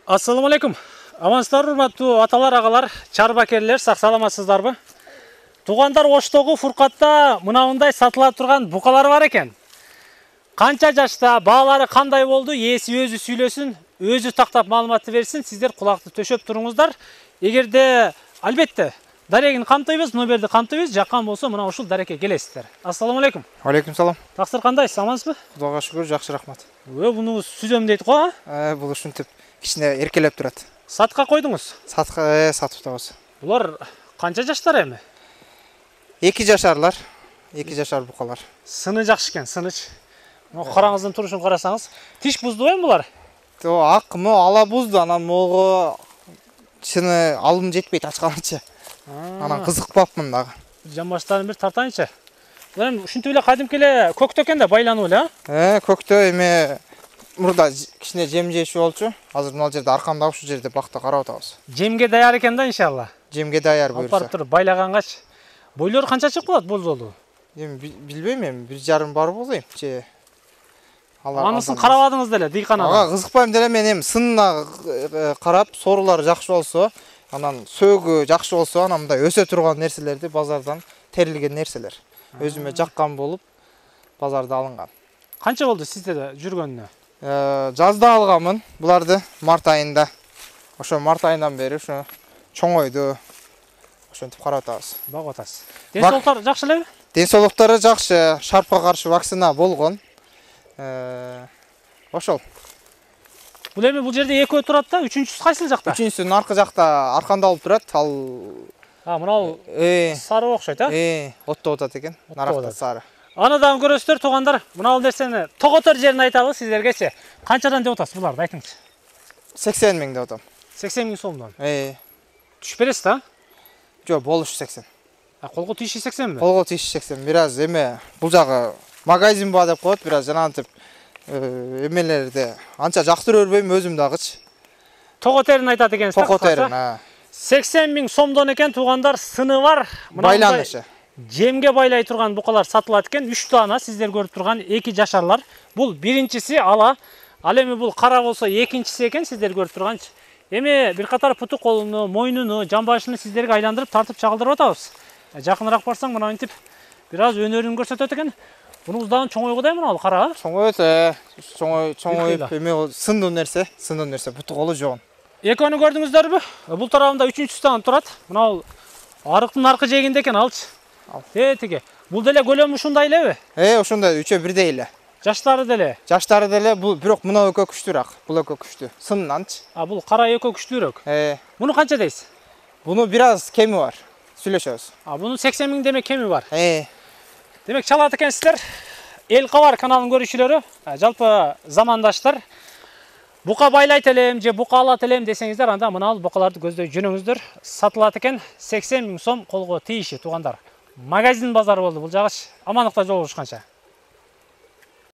Assalamu алейкум. Амансыздар, урматтуу аталар, агалар, чарбакерлер, сак саламатсыздарбы? Тугандар, Оштогу Фуркатта мынандай сатыла турган букалар бар экен. Канча жашта, баалары кандай болду, ээси өзү сүйлөсүн, өзү тактап маалыматты берсин. Сиздер кулакты төшөп туруңуздар. Эгерде албетте дарегин камтыйбыз, номерди камтыйбыз, жаккан болсо мына ушул дарекке келесиздер. Ассаламу алейкум. Алейкум салам. Таксыр кандайсыз, амансызбы? Кудайга шүгүр, жакшы, рахмат. Буну сүзөм дейт го, а? Бул ушинтип кичине эркелеп турат. Сатка койдуңуз? Сатка сатып атабыз. Булар канча жаштар эми? 2 жашарлар, 2 жашар букалар. Сыны жакшы экен, сыныч. Караңыздын турушун карасаңыз, тиш бузду эми булар? Акмы ала бузду, анан могу чыны алым жетпейт ачканча. Анан кызыкпапмын дагы. Жамбаштарын бир тартайынчы. Булар ушинтип эле кадимки эле көктө экен да байланып эле, Көктө эми мурда кичине жем жеши болчу. Азыр мына жерде аркамда ушул жерде бакта карап атабыз. Жемге даяр экен да, иншалла. Жемге даяр Алып буюрса. барып туруп байлагангач. Бойлор канча чыгып калат бул жолу? Эми билбейм, эми 1,5 бар болойм. Анысын карабадыңыз деле, дыйкан ага. Кызыкпайм деле, мен эми сынына карап, сорулары жакшы болсо, анан сөөгү жакшы болсо, анан мындай өсө турган нерселерди базардан терилген нерселер. Өзүмө жаккан болуп, базарда алынган. Канча болду сизде жүргөнүнө? Жазда алганмын буларды, март айында. Ошо март айынан бери ушу чоңойду. Ошентип карап атабыз. Багып атасыз. Ден соолуктар жакшы элеби? Ден соолуктары жакшы, шарпка каршы вакцина болгон. Ошол. Бул эми бул жерде экөө турат да, үчүнчүсү кайсыл жакта? Үчүнчүсүнүн аркы жакта аркандалып турат. Ал мына сары окшойт, оттоп атат экен. Наракта сары. Анадан көрөсүздөр, тугандар. Мына бул нерсени тоготор жерин айтабыз сиздергечи. Канчадан деп атасыз буларды, айтыңызчы. 80 миң деп атам. 80 миң сомдон. Түшүп бересиз да? Жок, болушу 80. Колго тийиши 80 ми? Колго тийиши 80. Бираз эме бул жагы магазин ба деп коет, бираз жанагынтип эмелерди анча жактырып өрбөйм өзүм дагычы. Тоготерин айтат экенсиз да? Тоготерин, 80 миң сомдон экен, тугандар, сыны бар. Байланышы. Жемге байлай турган букалар сатылат экен. 3 таана сиздер көрүп турган 2 жашарлар. Бул биринчиси ала. Ал эми бул кара болсо экинчиси экен, сиздер көрүп турганчы. Эми бир катар путу, колуну, мойнуну, жамбашын сиздерге айландырып тартып чагылдырып атабыз. Жакыныраак барсаң мына мынтип бир аз өнөрүн көрсөтөт экен. Бунун уздагы чоңойго да мына кара. Чоңойт, чоңойуп эме сындуу нерсе, путу колу жогон. Экөөнү көрдүңүздөрбү? Бул тарабында үчүнчүсү дагы турат. Мына арыктын аркы жегинде экен, алчы. Тиги. Бул деле көлөмү ушундай элеби? Ошондой, үчөө бирдей эле. Жаштары деле? Жаштары деле, бул бирок мына экөө күчтүүрөөк. Бул экөө күчтүү. Сыннанчы. Бул кара экөө күчтүүрөөк. Муну канча дейсиз? Буну бир аз кеми бар. Сүйлөшөбүз. Бунун 80 миң демек кеми бар. Демек чалат экенсиздер. Эл Кабар каналын көрүүчүлөрү, жалпы замандаштар. Бука байлайт элем же бука алат элем десеңиздер, анда мына букаларды көздөй жүрүңүздөр. Сатылат экен, 80 миң сом колго тийиши, тугандар. Магазин базары болду бул жагыч. Амандыкта жолугушканча.